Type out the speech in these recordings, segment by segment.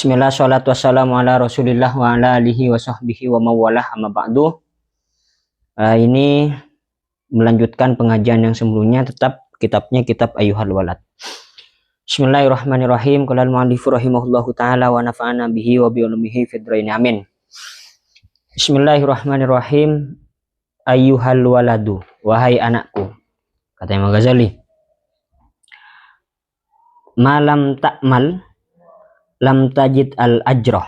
Bismillah, salatu wassalamu ala rasulillah wa ala alihi wa sahbihi wa mawalah amma ba'du. Ini melanjutkan pengajian yang sebelumnya, tetap kitabnya kitab Ayyuhal Walad. Bismillahirrahmanirrahim. Qala al-mu'allifu rahimahullahu ta'ala wa nafa'ana bihi wa bi'ulumihi fidraini amin. Bismillahirrahmanirrahim. Ayyuhal waladu, wahai anakku. Kata Imam Ghazali, malam ta'mal lam tajid al ajroh,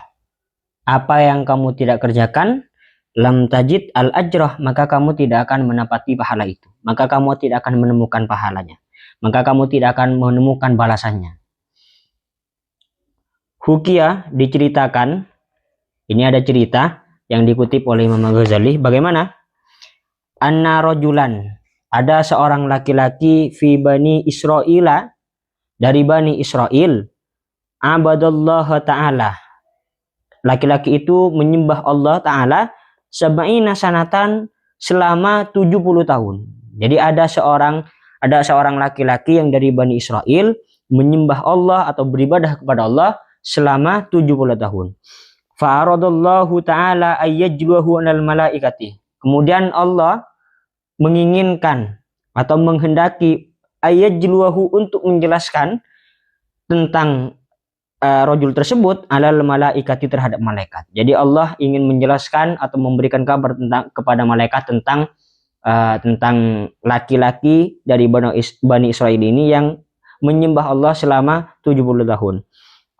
apa yang kamu tidak kerjakan, lam tajid al ajroh, maka kamu tidak akan menepati pahala itu, maka kamu tidak akan menemukan pahalanya, maka kamu tidak akan menemukan balasannya. Hukia, diceritakan, ini ada cerita yang dikutip oleh Imam Ghazali, bagaimana anna rojulan, ada seorang laki-laki fi bani Israila, dari bani Israel, abadallah ta'ala, laki-laki itu menyembah Allah Ta'ala sab'ina sanatan, selama 70 tahun. Jadi ada seorang laki-laki yang dari Bani Israel menyembah Allah atau beribadah kepada Allah selama 70 tahun. Fa'aradallahu ta'ala ayyajluhu anal malaikati, kemudian Allah menginginkan atau menghendaki ayyajluhu, untuk menjelaskan tentang rojul tersebut alal malaikati, terhadap malaikat. Jadi Allah ingin menjelaskan atau memberikan kabar kepada malaikat tentang laki-laki dari Bani Israel ini yang menyembah Allah selama 70 tahun.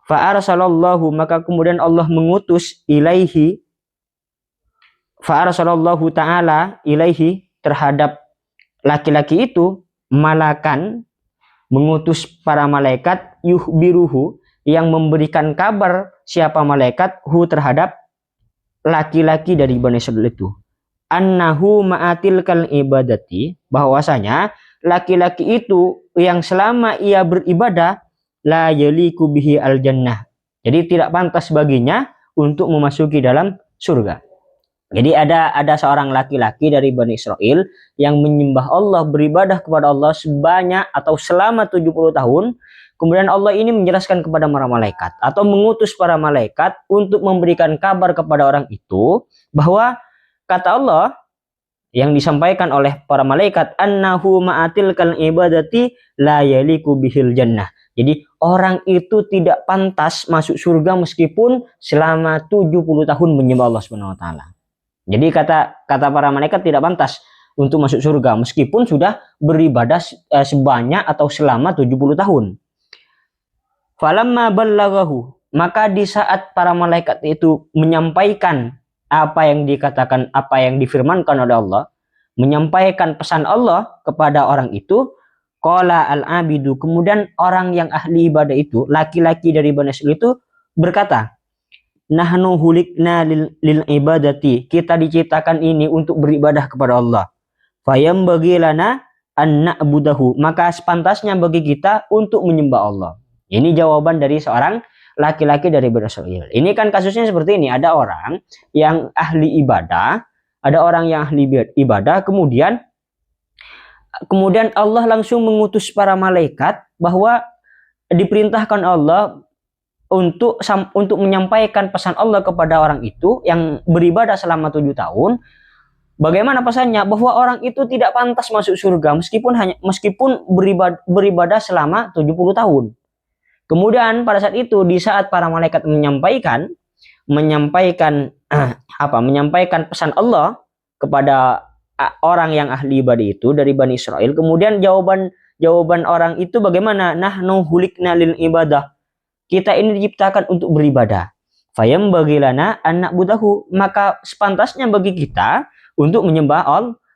Fa'arsalallahu, maka kemudian Allah mengutus ilaihi, fa'arsalallahu ta'ala ilaihi, terhadap laki-laki itu, malakan, mengutus para malaikat, yuhbiruhu, yang memberikan kabar siapa malaikat, hu, terhadap laki-laki dari Bani Israil itu, annahu ma'atil kal ibadati, bahwasanya laki-laki itu yang selama ia beribadah, la yaliku bihi al jannah, jadi tidak pantas baginya untuk memasuki dalam surga. Jadi ada seorang laki-laki dari Bani Israil yang menyembah Allah, beribadah kepada Allah sebanyak atau selama 70 tahun. Kemudian Allah ini menjelaskan kepada para malaikat atau mengutus para malaikat untuk memberikan kabar kepada orang itu bahwa kata Allah yang disampaikan oleh para malaikat, annahu ma'atil kal ibadati la yaliku bihil jannah. Jadi orang itu tidak pantas masuk surga meskipun selama 70 tahun menyembah Allah Subhanahu wa taala. Jadi kata para malaikat tidak pantas untuk masuk surga meskipun sudah beribadah sebanyak atau selama 70 tahun. Falamma ballaghahu, maka di saat para malaikat itu menyampaikan apa yang dikatakan, apa yang difirmankan oleh Allah, menyampaikan pesan Allah kepada orang itu, qala al-abidu, kemudian orang yang ahli ibadah itu, laki-laki dari Bani Israil itu berkata, nahnu hulikna lil ibadati, kita diciptakan ini untuk beribadah kepada Allah. Fayam bagi lana an na'budahu, maka sepantasnya bagi kita untuk menyembah Allah. Ini jawaban dari seorang laki-laki dari Bani Israil. Ini kan kasusnya seperti ini, ada orang yang ahli ibadah, kemudian Allah langsung mengutus para malaikat bahwa diperintahkan Allah untuk menyampaikan pesan Allah kepada orang itu yang beribadah selama 7 tahun. Bagaimana pesannya? Bahwa orang itu tidak pantas masuk surga meskipun beribadah selama 70 tahun. Kemudian pada saat itu, di saat para malaikat menyampaikan pesan Allah kepada orang yang ahli ibadah itu dari Bani Israil, kemudian jawaban orang itu bagaimana? Nahnu hulikna lil ibadah, kita ini diciptakan untuk beribadah. Fayam bagilana anak budahu, maka sepantasnya bagi kita untuk menyembah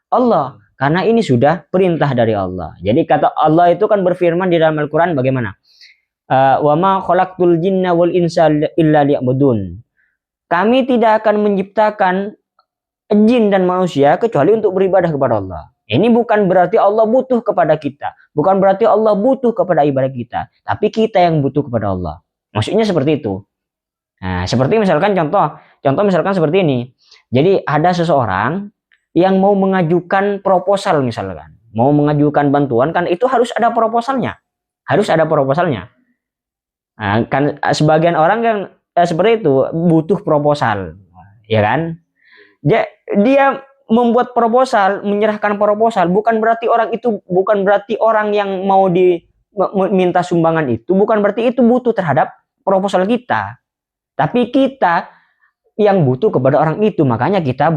Allah, karena ini sudah perintah dari Allah. Jadi kata Allah itu kan berfirman di dalam Al-Quran bagaimana? Wa ma khalaqtul jinna wal insa illa liya'budun, kami tidak akan menciptakan jin dan manusia kecuali untuk beribadah kepada Allah. Ini bukan berarti Allah butuh kepada kita, bukan berarti Allah butuh kepada ibadah kita, tapi kita yang butuh kepada Allah. Maksudnya seperti itu. Nah, seperti misalkan contoh misalkan seperti ini. Jadi ada seseorang yang mau mengajukan proposal, misalkan mau mengajukan bantuan, kan itu harus ada proposalnya. Nah, kan sebagian orang yang seperti itu butuh proposal, ya kan? Dia membuat proposal, menyerahkan proposal, bukan berarti orang yang mau minta sumbangan itu bukan berarti itu butuh terhadap proposal kita, tapi kita yang butuh kepada orang itu, makanya kita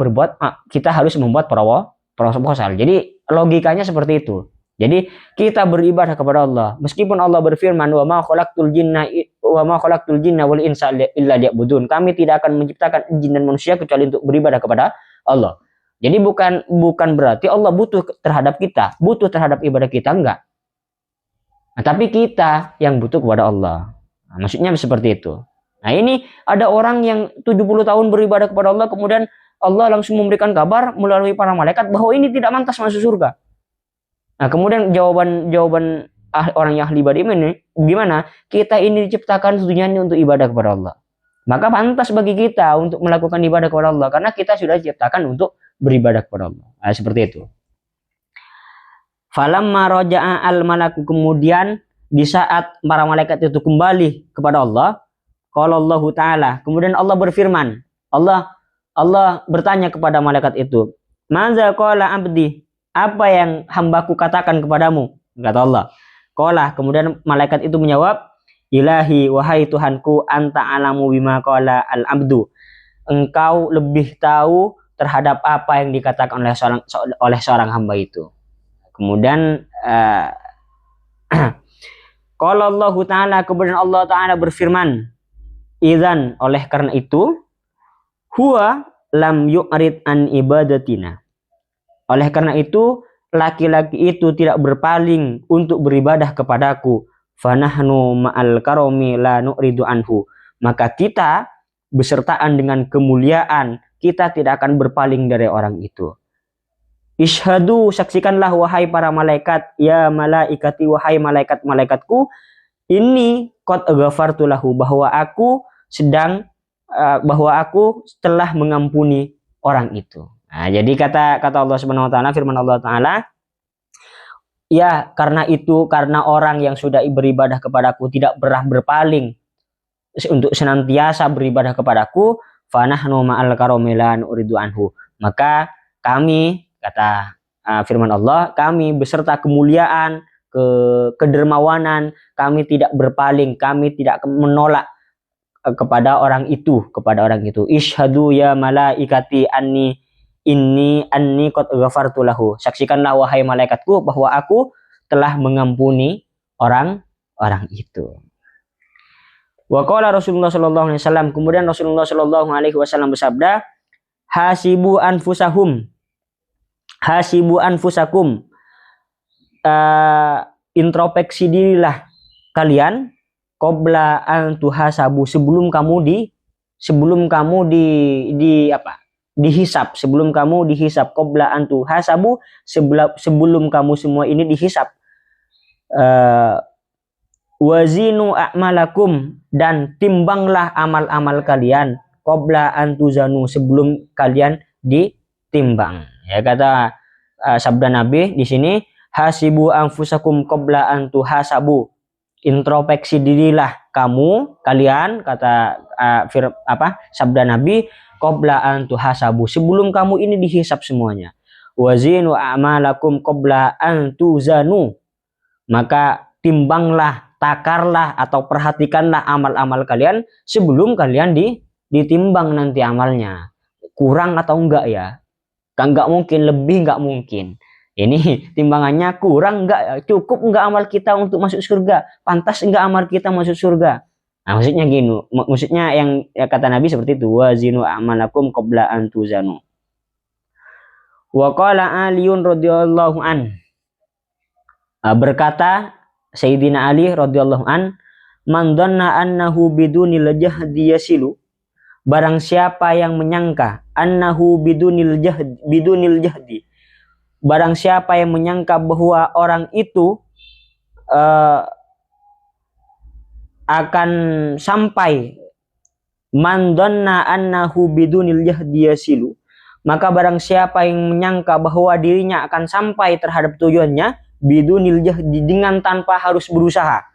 harus membuat proposal. Jadi logikanya seperti itu. Jadi kita beribadah kepada Allah meskipun Allah berfirman wa ma khalaqtul jinna wal insa illa liya'budun. Kami tidak akan menciptakan jin dan manusia kecuali untuk beribadah kepada Allah. Jadi bukan berarti Allah butuh terhadap kita, butuh terhadap ibadah kita, enggak. Nah, tapi kita yang butuh kepada Allah. Nah, maksudnya seperti itu. Nah, ini ada orang yang 70 tahun beribadah kepada Allah, kemudian Allah langsung memberikan kabar melalui para malaikat bahwa ini tidak pantas masuk surga. Nah, kemudian jawaban orang yang ahli ibadah ini gimana? Kita ini diciptakan tujuannya untuk ibadah kepada Allah. Maka pantas bagi kita untuk melakukan ibadah kepada Allah karena kita sudah diciptakan untuk beribadah kepada Allah. Nah, seperti itu. Falamma raja'a al-malaku, kemudian di saat para malaikat itu kembali kepada Allah, qala Allah Ta'ala, kemudian Allah berfirman, Allah bertanya kepada malaikat itu, "Maza qala abdi?" Apa yang hambaku katakan kepadamu? Kata Allah. Qala, kemudian malaikat itu menjawab, "Ilahi, wahai Tuhanku, anta alamu bima qala al-abdu." Engkau lebih tahu terhadap apa yang dikatakan oleh seorang hamba itu. Kemudian qala Allah Ta'ala, kemudian Allah Ta'ala berfirman, "Idzan, oleh karena itu, huwa lam yu'rid an ibadatina." Oleh karena itu, laki-laki itu tidak berpaling untuk beribadah kepadaku. Fanahnu ma'al karomi la nu'ridu anhu. Maka kita besertaan dengan kemuliaan, kita tidak akan berpaling dari orang itu. Ishadu, saksikanlah wahai para malaikat, ya malaikati, wahai malaikat-malaikatku, ini qad ghafartu lahu, bahwa aku telah mengampuni orang itu. Nah, jadi kata Allah Subhanahu wa taala, firman Allah Taala, ya karena orang yang sudah beribadah kepadaku tidak pernah berpaling untuk senantiasa beribadah kepadaku, fanahnu ma'al karomilan uridu anhu. Maka kami, kata firman Allah, kami beserta kemuliaan, kedermawanan, kami tidak berpaling, kami tidak menolak kepada orang itu. Ishadu ya malaikati anni qad ghafartu lahu. Saksikanlah wahai malaikatku bahwa aku telah mengampuni orang itu. Wa qala Rasulullah sallallahu alaihi wasallam, kemudian Rasulullah sallallahu alaihi wasallam bersabda, hasibu anfusakum, introspeksi dirilah kalian qabla an tuhasabu, sebelum kamu dihisab, sebelum kamu dihisab, qabla an tuhasabu, sebelum kamu semua ini dihisab. Wazinu a'malakum, dan timbanglah amal-amal kalian, qabla an tuzanu, sebelum kalian ditimbang. Ya, kata sabda Nabi di sini, hasibu anfusakum qabla an tuhasabu, introspeksi dirilah kalian, kata sabda Nabi, qabla an tuhasabu, sebelum kamu ini dihisab semuanya. Wazinu a'malakum qabla an tuzanu, maka timbanglah, takarlah atau perhatikanlah amal-amal kalian sebelum kalian ditimbang nanti amalnya. Kurang atau enggak ya? Kan enggak mungkin, lebih enggak mungkin. Ini timbangannya kurang enggak, cukup enggak amal kita untuk masuk surga? Pantas enggak amal kita masuk surga? Nah, maksudnya gini, maksudnya yang kata Nabi seperti itu, wazinu a'malakum qabla an tuzanu. Wa qala Aliun radhiyallahu an, berkata Sayyidina Ali radhiyallahu an, man dhanna annahu bidunil jahdi yasilu, barang siapa yang menyangka annahu bidunil jahdi, barang siapa yang menyangka bahwa orang itu akan sampai, man dhanna annahu bidunil jahdi yasilu, maka barang siapa yang menyangka bahwa dirinya akan sampai terhadap tujuannya, bidunil jahdi, dengan tanpa harus berusaha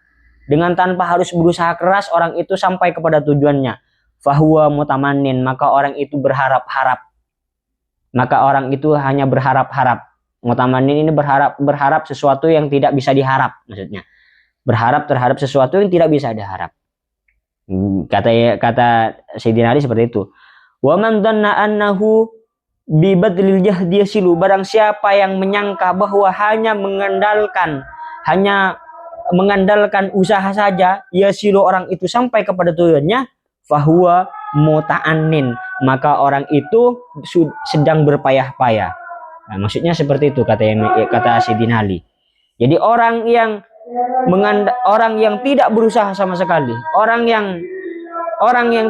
keras orang itu sampai kepada tujuannya. fahuwa mutamannin, maka orang itu berharap-harap. Maka orang itu hanya berharap-harap. Mutamannin ini berharap sesuatu yang tidak bisa diharap, maksudnya. Berharap terhadap sesuatu yang tidak bisa diharap. Kata Sayyidina Ali seperti itu. Wa man dhanna annahu bi badlil jahdi yasilu, barang siapa yang menyangka bahwa hanya mengandalkan usaha saja yasilu, orang itu sampai kepada tujuannya, fahuwa muta'annin, maka orang itu sedang berpayah-payah. Nah, maksudnya seperti itu kata Sayyidina Ali. Jadi orang yang tidak berusaha sama sekali, orang yang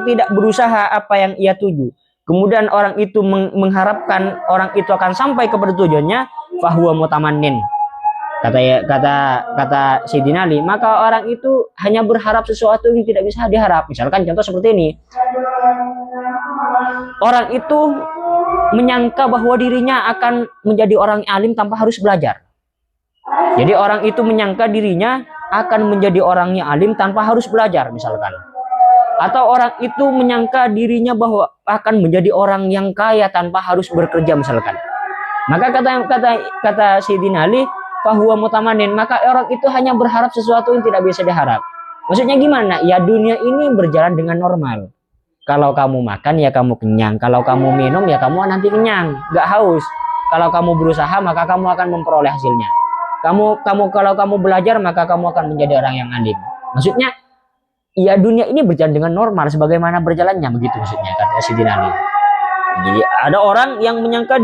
tidak berusaha apa yang ia tuju, kemudian orang itu mengharapkan orang itu akan sampai kepada tujuannya, fahuwa mutamannin. Kata Sayyidina Ali, maka orang itu hanya berharap sesuatu yang tidak bisa diharap. Misalkan contoh seperti ini. Orang itu menyangka bahwa dirinya akan menjadi orang alim tanpa harus belajar. Jadi orang itu menyangka dirinya akan menjadi orang yang alim tanpa harus belajar, misalkan. Atau orang itu menyangka dirinya bahwa akan menjadi orang yang kaya tanpa harus bekerja, misalkan. Maka kata Sayyidina Ali, fahuwa mutamannin, maka orang itu hanya berharap sesuatu yang tidak bisa diharap. Maksudnya gimana? Ya dunia ini berjalan dengan normal. Kalau kamu makan ya kamu kenyang, kalau kamu minum ya kamu nanti kenyang, nggak haus. Kalau kamu berusaha maka kamu akan memperoleh hasilnya. Kalau kamu belajar maka kamu akan menjadi orang yang alim. Maksudnya ya dunia ini berjalan dengan normal sebagaimana berjalannya, begitu maksudnya kata Sayyidina Ali. Jadi ada orang yang menyangka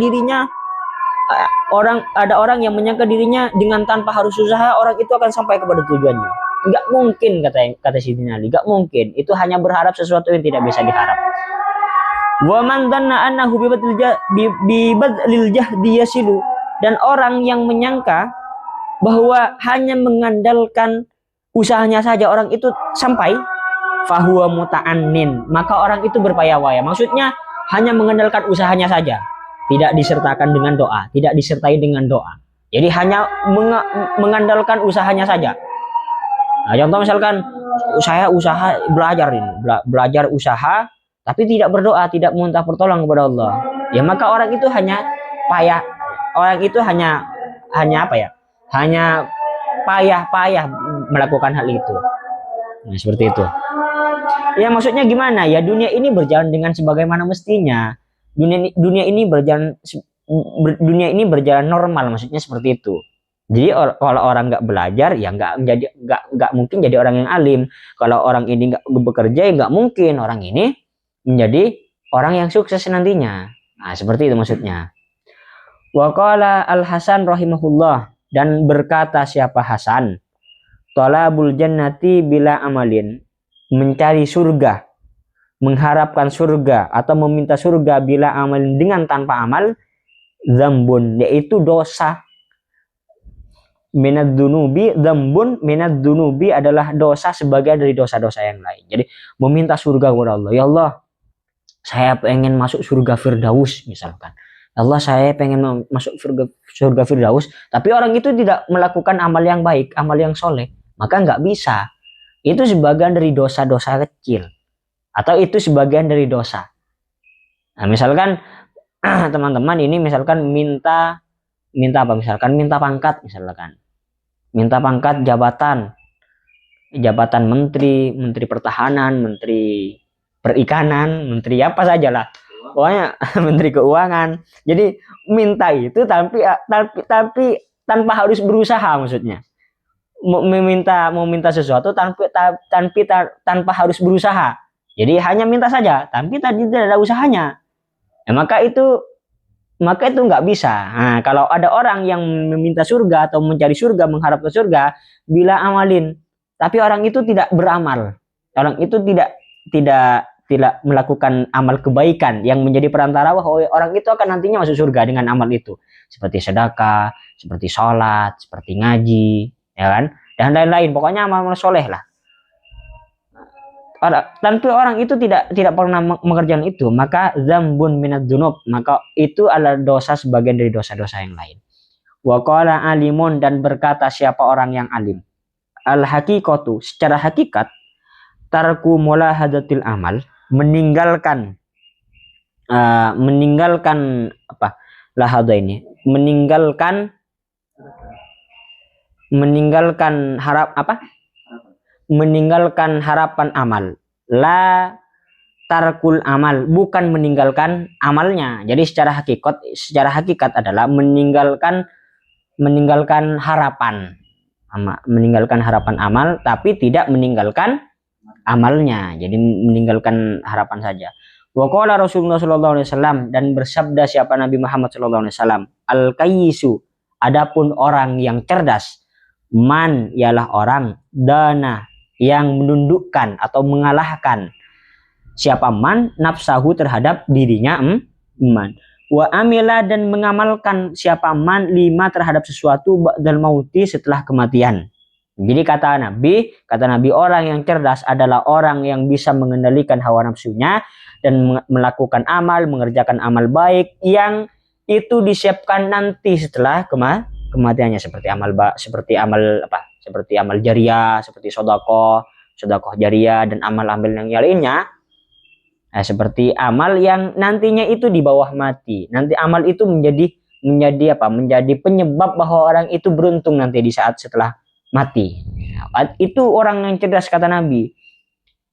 dirinya dengan tanpa harus usaha orang itu akan sampai kepada tujuannya. Enggak mungkin, kata Sayyidina Ali, enggak mungkin. Itu hanya berharap sesuatu yang tidak bisa diharap. Wa man dhanna annahu bi badlil jahdi yasilu, dan orang yang menyangka bahwa hanya mengandalkan usahanya saja orang itu sampai, fahuwa muta'annin, maka orang itu berpayah-payah. Maksudnya hanya mengandalkan usahanya saja, tidak disertakan dengan doa, tidak disertai dengan doa. Jadi hanya mengandalkan usahanya saja. Nah, contoh misalkan saya usaha belajar usaha, tapi tidak berdoa, tidak minta pertolongan kepada Allah. Ya maka orang itu hanya payah, orang itu hanya apa ya? Hanya payah-payah melakukan hal itu. Nah, seperti itu. Ya maksudnya gimana? Ya dunia ini berjalan dengan sebagaimana mestinya. Dunia ini berjalan normal, maksudnya seperti itu. Jadi kalau orang nggak belajar ya nggak mungkin jadi orang yang alim. Kalau orang ini nggak bekerja ya nggak mungkin orang ini menjadi orang yang sukses nantinya. Nah seperti itu maksudnya. Wa qala Al-Hasan rahimahullah, dan berkata siapa Hasan, talabul jannati bila amalin, mencari surga, mengharapkan surga atau meminta surga bila amalin, dengan tanpa amal, dzambun, yaitu dosa. Dzambun minad dunubi adalah dosa sebagian dari dosa-dosa yang lain. Jadi meminta surga kepada Allah, ya Allah saya pengen masuk surga Firdaus misalkan. Allah saya pengen masuk surga Firdaus, tapi orang itu tidak melakukan amal yang baik, amal yang soleh, maka nggak bisa. Itu sebagian dari dosa-dosa kecil, atau itu sebagian dari dosa. Nah misalkan teman-teman ini misalkan minta apa, misalkan minta pangkat, misalkan minta pangkat jabatan menteri pertahanan, menteri perikanan, menteri apa saja lah, pokoknya menteri keuangan. Jadi minta itu tapi tanpa harus berusaha, maksudnya meminta sesuatu tanpa harus berusaha. Jadi hanya minta saja tapi tadi tidak ada usahanya, ya, maka itu nggak bisa. Nah, kalau ada orang yang meminta surga atau mencari surga, mengharapkan surga bila amalin, tapi orang itu tidak beramal, orang itu tidak melakukan amal kebaikan yang menjadi perantara bahwa orang itu akan nantinya masuk surga dengan amal itu, seperti sedekah, seperti sholat, seperti ngaji, ya kan, dan lain-lain, pokoknya amal soleh lah. Tanpa orang itu tidak pernah mengerjakan itu, maka dzambun minadz dzunub, maka itu adalah dosa sebagian dari dosa-dosa yang lain. Wa qala alimun, dan berkata siapa orang yang alim, al haqiqatu, secara hakikat, tarku mulahadatil amal, meninggalkan apa lahada ini, meninggalkan harapan amal. La tarkul amal, bukan meninggalkan amalnya. Jadi secara hakikat adalah meninggalkan harapan, meninggalkan harapan amal, tapi tidak meninggalkan amalnya. Jadi meninggalkan harapan saja. Wa qala Rasulullah sallallahu alaihi wasallam, dan bersabda siapa Nabi Muhammad sallallahu alaihi wasallam, al-qayyisu, adapun orang yang cerdas, man ialah orang, dana yang menundukkan atau mengalahkan siapa man nafsahu terhadap dirinya man, wa amila, dan mengamalkan siapa man lima terhadap sesuatu ba'dal mauti, setelah kematian. Jadi kata Nabi orang yang cerdas adalah orang yang bisa mengendalikan hawa nafsunya dan melakukan amal, mengerjakan amal baik yang itu disiapkan nanti setelah kematiannya, seperti amal jariah, seperti sedekah jariah, dan amal-amal yang lainnya. Nah, seperti amal yang nantinya itu di bawah mati. Nanti amal itu menjadi penyebab bahwa orang itu beruntung nanti di saat setelah mati. Itu orang yang cerdas, kata Nabi.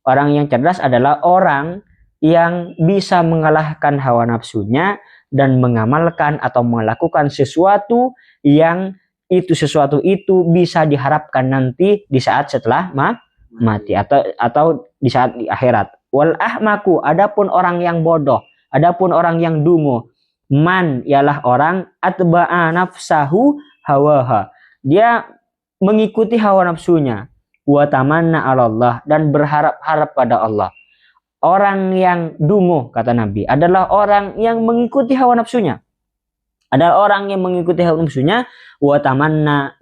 Orang yang cerdas adalah orang yang bisa mengalahkan hawa nafsunya dan mengamalkan atau melakukan sesuatu yang sesuatu itu bisa diharapkan nanti di saat setelah mati atau di saat di akhirat. Wal ahmaku, adapun orang yang bodoh, adapun orang yang dungu, man ialah orang atba'a nafsahu hawaha, dia mengikuti hawa nafsunya, wa tamanna 'ala Allah, dan berharap-harap pada Allah. Orang yang dungu, kata Nabi, adalah orang yang mengikuti hawa nafsunya. Adalah orang yang mengikuti hawa nafsunya, wa tamanna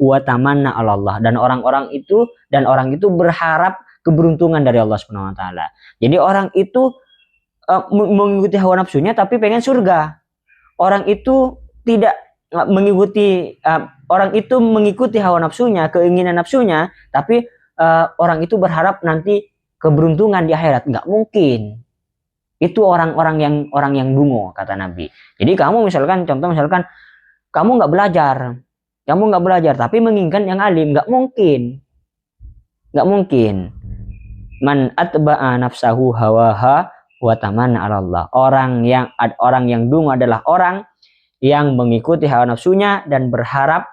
'ala Allah, dan orang itu berharap keberuntungan dari Allah Subhanahu wa taala. Jadi orang itu mengikuti hawa nafsunya tapi pengen surga. Orang itu tidak mengikuti hawa nafsunya, keinginan nafsunya, tapi orang itu berharap nanti keberuntungan di akhirat. Nggak mungkin. Itu orang yang dungu, kata Nabi. Jadi kamu misalkan kamu nggak belajar tapi menginginkan yang alim, nggak mungkin. Man atba'a nafsahu hawaha wa tamanna 'ala Allah. Orang yang dungu adalah orang yang mengikuti hawa nafsunya dan berharap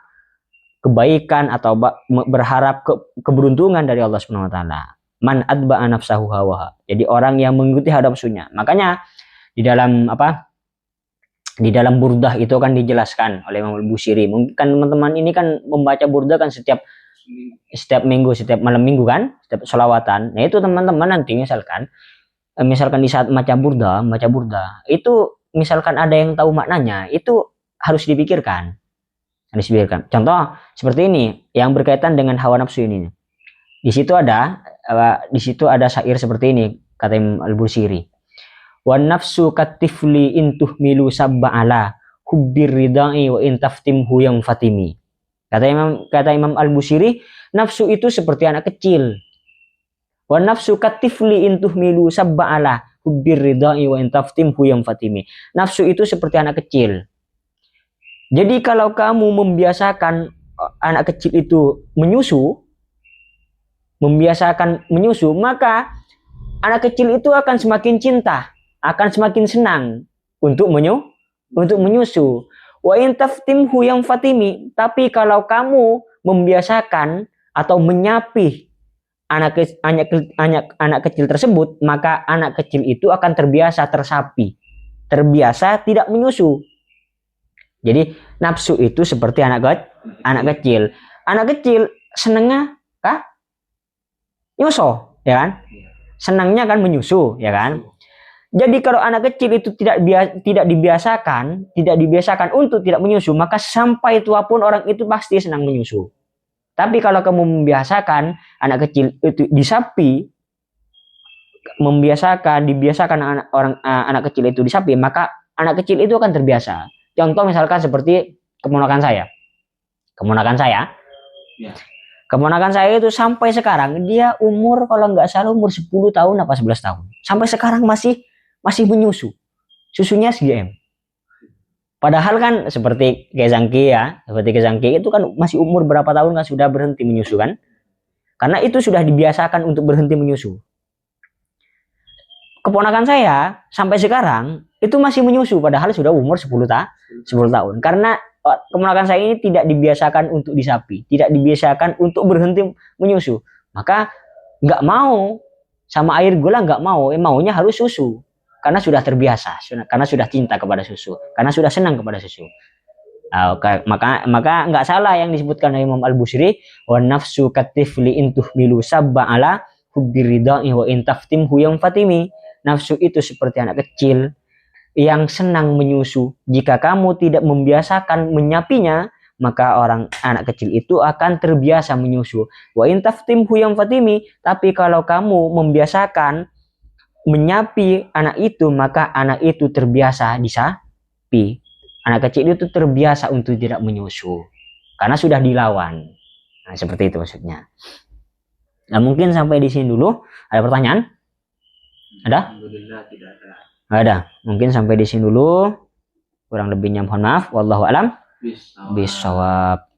kebaikan atau berharap keberuntungan dari Allah Subhanahu wa taala. Man atba'a nafsahu hawaha. Jadi orang yang mengikuti hawa nafsunya. Makanya di dalam Burdah itu kan dijelaskan oleh Imam Al-Busiri. Mungkin teman-teman ini kan membaca Burdah kan setiap minggu, setiap malam minggu kan, setiap sholawatan. Nah itu teman-teman nanti misalkan di saat baca burda itu misalkan ada yang tahu maknanya, itu harus dipikirkan. Contoh seperti ini yang berkaitan dengan hawa nafsu ini. Di situ ada syair seperti ini, kata Imam Al-Busiri. Wan nafsu katifli intuh milu sabba'ala hubbir ridai wa intaftimhu yang fatimi. Kata Imam Al-Busiri, nafsu itu seperti anak kecil. Wa nafsu katifli intuh milu sabba'ala hubbir ridai wa intaftimhu yang fatimi. Nafsu itu seperti anak kecil. Jadi kalau kamu membiasakan anak kecil itu menyusu, maka anak kecil itu akan semakin cinta, akan semakin senang untuk menyusu. Wa intaftimhu yang fatimi, tapi kalau kamu membiasakan atau menyapih anak kecil tersebut, maka anak kecil itu akan terbiasa tersapi, terbiasa tidak menyusu. Jadi nafsu itu seperti anak kecil. Anak kecil senengnya nyusu, ya kan? Senangnya kan menyusu, ya kan? Jadi kalau anak kecil itu tidak dibiasakan untuk tidak menyusu, maka sampai tua pun orang itu pasti senang menyusu. Tapi kalau kamu membiasakan anak kecil itu disapi, dibiasakan anak kecil itu disapi, maka anak kecil itu akan terbiasa. Contoh misalkan seperti keponakan saya. Ya. Keponakan saya itu sampai sekarang dia umur kalau nggak salah umur 10 tahun apa 11 tahun. Sampai sekarang masih menyusu. Susunya 3M. Padahal kan seperti Kezangki ya, seperti Kezangki itu kan masih umur berapa tahun kan sudah berhenti menyusu kan? Karena itu sudah dibiasakan untuk berhenti menyusu. Keponakan saya sampai sekarang itu masih menyusu padahal sudah umur 10 tahun. Karena keponakan saya ini tidak dibiasakan untuk disapi, tidak dibiasakan untuk berhenti menyusu. Maka nggak mau sama air gula nggak mau, maunya harus susu. Karena sudah terbiasa, karena sudah cinta kepada susu, karena sudah senang kepada susu. Maka nggak salah yang disebutkan oleh Imam Al-Busri, wa nafsu katifli intuh milu sabba ala hubbiridai wa intaftim huyam fatimi. Nafsu itu seperti anak kecil yang senang menyusu. Jika kamu tidak membiasakan menyapinya, maka anak kecil itu akan terbiasa menyusu. Wa intaftim huyam fatimi. Tapi kalau kamu membiasakan menyapi anak itu, maka anak itu terbiasa disapi. Anak kecil itu terbiasa untuk tidak menyusu karena sudah dilawan. Nah, seperti itu maksudnya. Nah, mungkin sampai di sini dulu. Ada pertanyaan? Ada? Alhamdulillah tidak ada. Ada. Mungkin sampai di sini dulu. Kurang lebihnya mohon maaf. Wallahu a'lam bishawab.